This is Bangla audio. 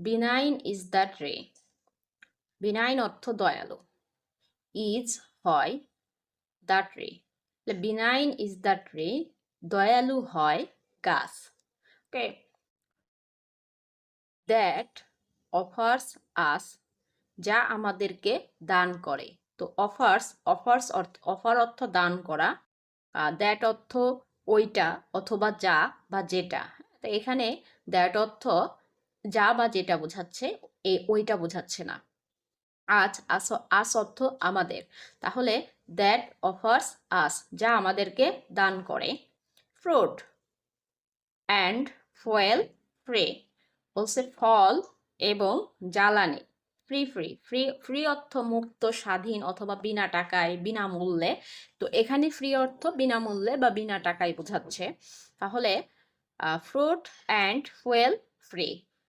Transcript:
benign is the tree. benign অর্থ দয়ালু, is হয়, the tree, benign is the tree, দয়ালু হয় গাছ। ওকে, that offers us, যা আমাদেরকে দান করে। তো অফার্স অফার অর্থ দান করা, দ্যাট অর্থ ওইটা অথবা যা বা যেটা। তো এখানে দ্যাট অর্থ যা বা যেটা বোঝাচ্ছে, ওইটা বোঝাচ্ছে না। আস অর্থ আমাদের, তাহলে দ্যাট অফার্স আস, যা আমাদেরকে দান করে। ফ্রুট অ্যান্ড ফুয়েল ফ্রি, বলছে ফল এবং জ্বালানি ফ্রি। ফ্রি অর্থ মুক্ত, স্বাধীন অথবা বিনা টাকায়, বিনামূল্যে। তো এখানে ফ্রি অর্থ বিনামূল্যে বা বিনা টাকায় বোঝাচ্ছে। তাহলে ফ্রুট অ্যান্ড ফুয়েল ফ্রি।